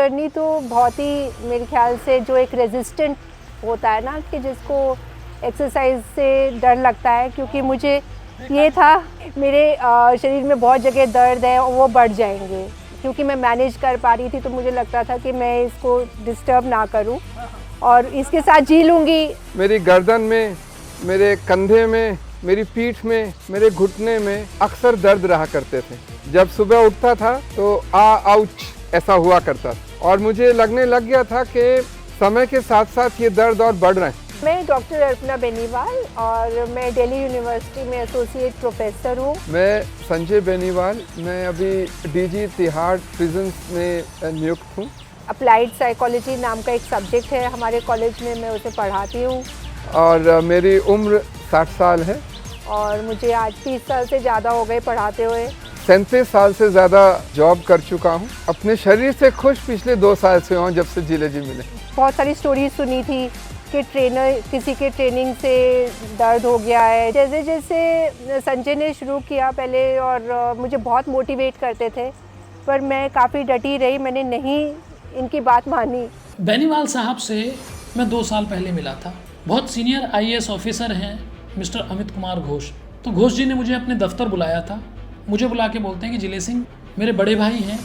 Journey तो बहुत ही मेरे ख्याल से जो एक रेजिस्टेंट होता है ना, कि जिसको एक्सरसाइज से डर लगता है, क्योंकि मुझे ये था मेरे शरीर में बहुत जगह दर्द है और वो बढ़ जाएंगे, क्योंकि मैं मैनेज कर पा रही थी तो मुझे लगता था कि मैं इसको डिस्टर्ब ना करूं और इसके साथ जी लूँगी। मेरी गर्दन में, मेरे कंधे में, मेरी पीठ में, मेरे घुटने में अक्सर दर्द रहा करते थे। जब सुबह उठता था तो आउच ऐसा हुआ करता था और मुझे लगने लग गया था कि समय के साथ साथ ये दर्द और बढ़ रहे हैं। मैं डॉक्टर अर्पणा बेनीवाल और मैं दिल्ली यूनिवर्सिटी में एसोसिएट प्रोफेसर हूँ। मैं संजय बेनीवाल, मैं अभी डीजी तिहाड़ प्रिजन में नियुक्त हूँ। अप्लाइड साइकोलॉजी नाम का एक सब्जेक्ट है हमारे कॉलेज में, मैं उसे पढ़ाती हूँ। और मेरी उम्र 60 साल है और मुझे आज 30 साल से ज़्यादा हो गए पढ़ाते हुए। 37 साल से ज़्यादा जॉब कर चुका हूँ। अपने शरीर से खुश पिछले 2 साल से हूँ, जब से जिले जी मिले। बहुत सारी स्टोरीज सुनी थी कि ट्रेनर किसी के ट्रेनिंग से दर्द हो गया है। जैसे जैसे संजय ने शुरू किया पहले और मुझे बहुत मोटिवेट करते थे, पर मैं काफ़ी डटी रही, मैंने नहीं इनकी बात मानी। बेनीवाल साहब से मैं 2 साल पहले मिला था। बहुत सीनियर IAS ऑफिसर हैं मिस्टर अमित कुमार घोष। तो घोष जी ने मुझे अपने दफ्तर बुलाया था। मुझे बुला के बोलते हैं कि जिले सिंह, मेरे बड़े भाई हैं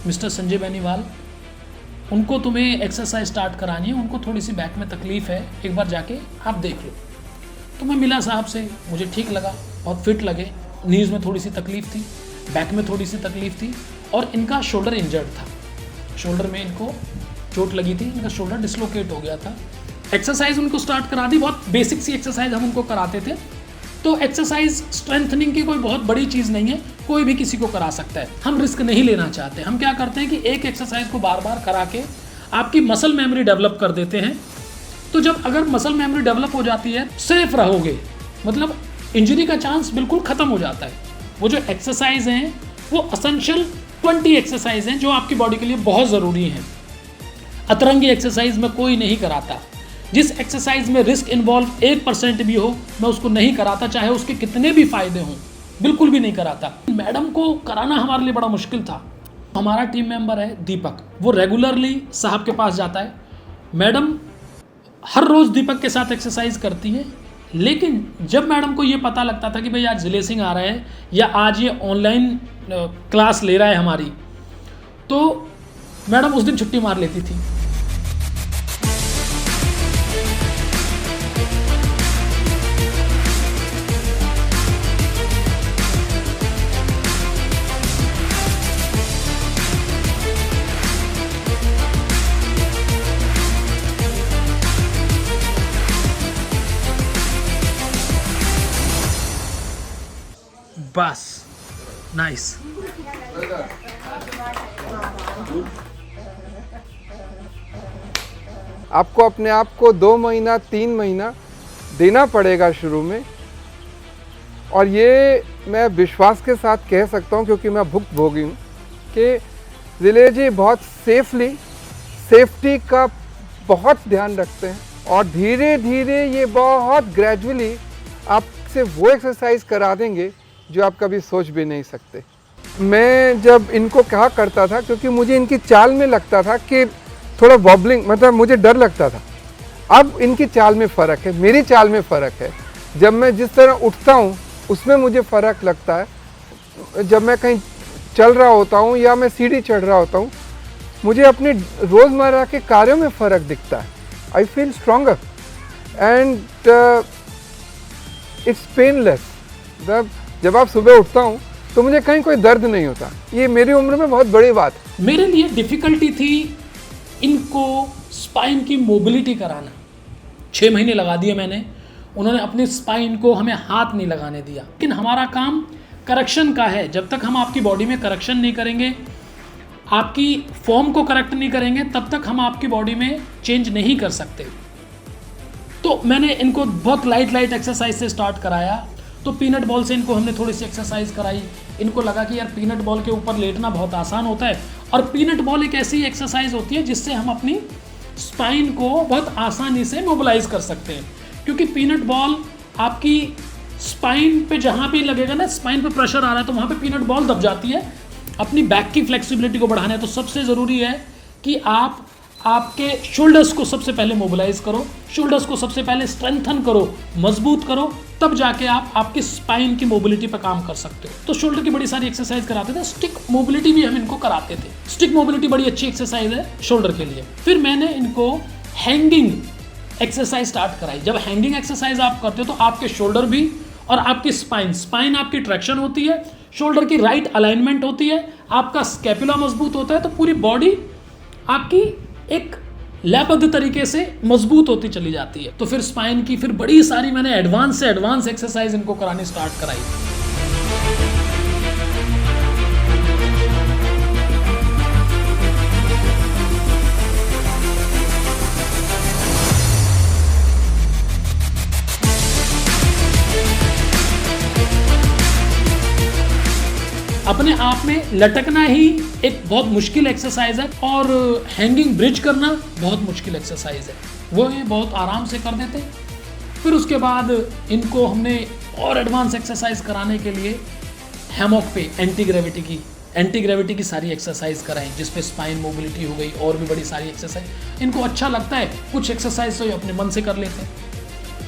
मिस्टर संजय बेनीवाल, उनको तुम्हें एक्सरसाइज स्टार्ट करानी है, उनको थोड़ी सी बैक में तकलीफ़ है, एक बार जाके आप देख लो। तो मैं मिला साहब से, मुझे ठीक लगा, बहुत फिट लगे। नीज़ में थोड़ी सी तकलीफ़ थी, बैक में थोड़ी सी तकलीफ़ थी और इनका शोल्डर इंजर्ड था। शोल्डर में इनको चोट लगी थी, इनका शोल्डर डिसलोकेट हो गया था। एक्सरसाइज उनको स्टार्ट करा दी, बहुत बेसिक सी एक्सरसाइज हम उनको कराते थे। तो एक्सरसाइज स्ट्रेंथनिंग की कोई बहुत बड़ी चीज़ नहीं है, कोई भी किसी को करा सकता है। हम रिस्क नहीं लेना चाहते। हम क्या करते हैं कि एक एक्सरसाइज को बार बार करा के आपकी मसल मेमोरी डेवलप कर देते हैं। तो जब अगर मसल मेमोरी डेवलप हो जाती है, सेफ रहोगे, मतलब इंजरी का चांस बिल्कुल ख़त्म हो जाता है। वो जो एक्सरसाइज हैं वो असेंशियल 20 एक्सरसाइज हैं जो आपकी बॉडी के लिए बहुत ज़रूरी हैं। अतरंगी एक्सरसाइज में कोई नहीं कराता। जिस एक्सरसाइज में रिस्क इन्वॉल्व 1% भी हो, मैं उसको नहीं कराता, चाहे उसके कितने भी फायदे हों, बिल्कुल भी नहीं कराता। मैडम को कराना हमारे लिए बड़ा मुश्किल था। हमारा टीम मेंबर है दीपक, वो रेगुलरली साहब के पास जाता है। मैडम हर रोज़ दीपक के साथ एक्सरसाइज करती है, लेकिन जब मैडम को ये पता लगता था कि भाई आज जिले सिंह आ रहे हैं या आज ये ऑनलाइन क्लास ले रहा है हमारी, तो मैडम उस दिन छुट्टी मार लेती थी। बस, नाइस। आपको अपने आप को 2 महीना 3 महीना देना पड़ेगा शुरू में, और ये मैं विश्वास के साथ कह सकता हूँ क्योंकि मैं भुक्तभोगी हूँ कि जिले जी बहुत सेफ्टी का बहुत ध्यान रखते हैं और धीरे धीरे ये बहुत ग्रेजुअली आपसे वो एक्सरसाइज करा देंगे जो आप कभी सोच भी नहीं सकते। मैं जब इनको कहा करता था, क्योंकि मुझे इनकी चाल में लगता था कि थोड़ा वॉबलिंग, मतलब मुझे डर लगता था। अब इनकी चाल में फ़र्क है, मेरी चाल में फ़र्क है। जब मैं जिस तरह उठता हूँ उसमें मुझे फ़र्क लगता है। जब मैं कहीं चल रहा होता हूँ या मैं सीढ़ी चढ़ रहा होता हूँ, मुझे अपने रोज़मर्रा के कार्यों में फ़र्क दिखता है। I feel stronger and it's painless. जब आप सुबह उठता हूँ तो मुझे कहीं कोई दर्द नहीं होता। ये मेरी उम्र में बहुत बड़ी बात है। मेरे लिए डिफ़िकल्टी थी इनको स्पाइन की मोबिलिटी कराना। 6 महीने लगा दिए मैंने, उन्होंने अपनी स्पाइन को हमें हाथ नहीं लगाने दिया। लेकिन हमारा काम करेक्शन का है। जब तक हम आपकी बॉडी में करेक्शन नहीं करेंगे, आपकी फॉर्म को करेक्ट नहीं करेंगे, तब तक हम आपकी बॉडी में चेंज नहीं कर सकते। तो मैंने इनको बहुत लाइट एक्सरसाइज से स्टार्ट कराया। तो पीनट बॉल से इनको हमने थोड़ी सी एक्सरसाइज कराई। इनको लगा कि यार पीनट बॉल के ऊपर लेटना बहुत आसान होता है, और पीनट बॉल एक ऐसी एक्सरसाइज होती है जिससे हम अपनी स्पाइन को बहुत आसानी से मोबिलाइज कर सकते हैं। क्योंकि पीनट बॉल आपकी स्पाइन पे जहाँ भी लगेगा ना, स्पाइन पे प्रेशर आ रहा है तो वहाँ पे पीनट बॉल दब जाती है। अपनी बैक की फ्लेक्सिबिलिटी को बढ़ाना है तो सबसे ज़रूरी है कि आप आपके शोल्डर्स को सबसे पहले मोबिलाइज करो, शोल्डर्स को सबसे पहले स्ट्रेंथन करो, मजबूत करो, तब जाके आप आपकी स्पाइन की मोबिलिटी पर काम कर सकते हो। तो शोल्डर की बड़ी सारी एक्सरसाइज कराते थे, स्टिक मोबिलिटी भी हम इनको कराते थे। स्टिक मोबिलिटी बड़ी अच्छी एक्सरसाइज है शोल्डर के लिए। फिर मैंने इनको हैंगिंग एक्सरसाइज स्टार्ट कराई। जब हैंगिंग एक्सरसाइज आप करते हो तो आपके शोल्डर भी और आपकी स्पाइन आपकी ट्रैक्शन होती है, शोल्डर की राइट अलाइनमेंट होती है, आपका स्कैपुला मजबूत होता है, तो पूरी बॉडी आपकी एक लयबद्ध तरीके से मजबूत होती चली जाती है। तो फिर स्पाइन की फिर बड़ी सारी मैंने एडवांस से एडवांस एक्सरसाइज इनको करानी स्टार्ट कराई। अपने आप में लटकना ही एक बहुत मुश्किल एक्सरसाइज है और हैंगिंग ब्रिज करना बहुत मुश्किल एक्सरसाइज है, वो ये बहुत आराम से कर देते। फिर उसके बाद इनको हमने और एडवांस एक्सरसाइज कराने के लिए हैमॉक पे एंटी ग्रेविटी की सारी एक्सरसाइज कराएं, जिसपे स्पाइन मोबिलिटी हो गई और भी बड़ी सारी एक्सरसाइज। इनको अच्छा लगता है, कुछ एक्सरसाइज तो ये अपने मन से कर लेते हैं,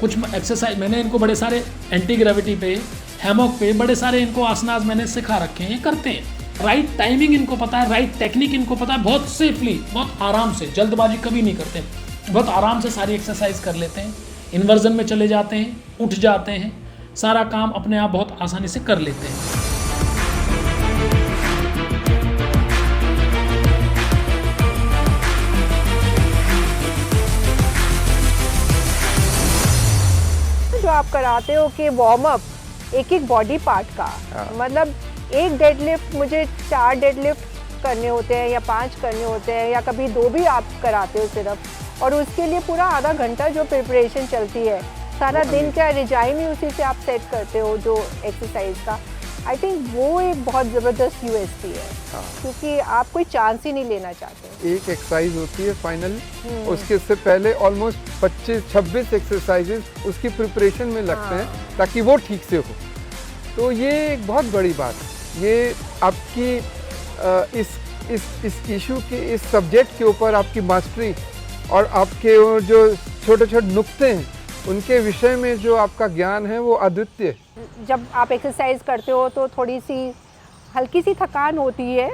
कुछ एक्सरसाइज मैंने इनको बड़े सारे एंटी ग्रेविटी पे, हैमॉक पे बड़े सारे इनको आसनास मैंने सिखा रखे हैं, ये करते हैं। राइट टाइमिंग इनको पता है, राइट टेक्निक इनको पता है, बहुत सेफली, बहुत आराम से, जल्दबाजी कभी नहीं करते, बहुत आराम से सारी एक्सरसाइज कर लेते हैं। इन्वर्जन में चले जाते हैं, उठ जाते हैं, सारा काम अपने आप बहुत आसानी से कर लेते हैं। जो आप कराते हो कि वार्म अप एक एक बॉडी पार्ट का, मतलब एक डेडलिफ्ट मुझे 4 डेडलिफ्ट करने होते हैं या 5 करने होते हैं या कभी 2 भी आप कराते हो सिर्फ, और उसके लिए पूरा आधा घंटा जो प्रिपरेशन चलती है, सारा दिन का रिजाइन ही उसी से आप सेट करते हो जो एक्सरसाइज का। आई थिंक वो एक बहुत ज़बरदस्त यूएसपी है, क्योंकि आप कोई चांस ही नहीं लेना चाहते। एक एक्सरसाइज होती है फाइनल, उसके से पहले ऑलमोस्ट 25-26 एक्सरसाइजेज उसकी प्रिपरेशन में लगते हैं ताकि वो ठीक से हो। तो ये एक बहुत बड़ी बात है, ये आपकी इस इशू के, इस सब्जेक्ट के ऊपर आपकी मास्टरी और आपके जो छोटे छोटे नुक्ते हैं उनके विषय में जो आपका ज्ञान है वो अद्वितीय। जब आप एक्सरसाइज करते हो तो थोड़ी सी हल्की सी थकान होती है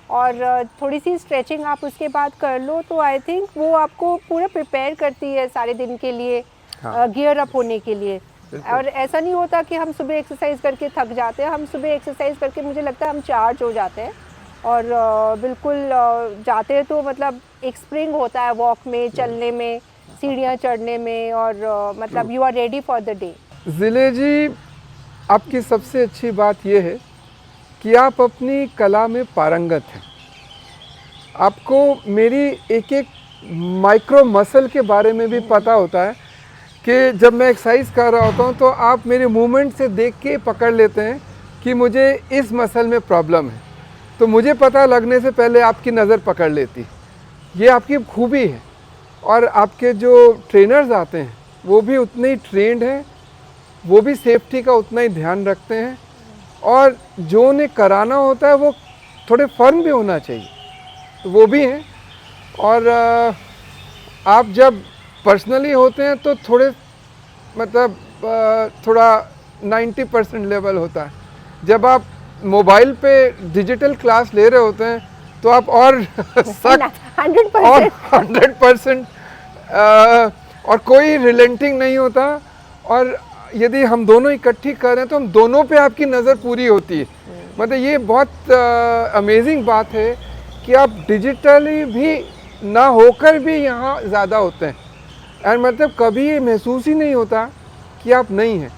और थोड़ी सी स्ट्रेचिंग आप उसके बाद कर लो, तो आई थिंक वो आपको पूरा प्रिपेयर करती है सारे दिन के लिए, गियर अप होने के लिए। और ऐसा नहीं होता कि हम सुबह एक्सरसाइज करके थक जाते हैं, हम सुबह एक्सरसाइज करके मुझे लगता है हम चार्ज हो जाते हैं और बिल्कुल जाते हैं तो मतलब एक स्प्रिंग होता है वॉक में, चलने में, सीढ़ियाँ चढ़ने में, और मतलब you are ready for the day. जिले जी, आपकी सबसे अच्छी बात यह है कि आप अपनी कला में पारंगत हैं। आपको मेरी एक एक माइक्रो मसल के बारे में भी पता होता है कि जब मैं एक्सरसाइज कर रहा होता हूँ तो आप मेरे मूवमेंट से देख के पकड़ लेते हैं कि मुझे इस मसल में प्रॉब्लम है, तो मुझे पता लगने से पहले आपकी नज़र पकड़ लेती। ये आपकी खूबी है। और आपके जो ट्रेनर्स आते हैं वो भी उतने ही ट्रेंड हैं, वो भी सेफ्टी का उतना ही ध्यान रखते हैं, और जो उन्हें कराना होता है वो थोड़े फर्म भी होना चाहिए, तो वो भी हैं। और आप जब पर्सनली होते हैं तो थोड़े मतलब थोड़ा 90% लेवल होता है। जब आप मोबाइल पे डिजिटल क्लास ले रहे होते हैं तो आप और सख्त 100% और कोई रिलेंटिंग नहीं होता। और यदि हम दोनों इकट्ठी कर रहे हैं तो हम दोनों पे आपकी नज़र पूरी होती है। मतलब ये बहुत अमेजिंग बात है कि आप डिजिटली भी ना होकर भी यहाँ ज़्यादा होते हैं, एंड मतलब कभी ये महसूस ही नहीं होता कि आप नहीं हैं।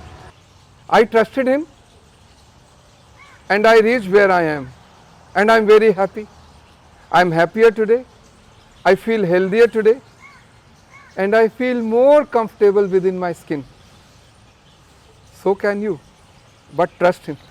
आई trusted him and I reached where I am, and I'm very happy. I'm happier today, I feel healthier today, and I feel more comfortable within my skin. So can you, but trust him.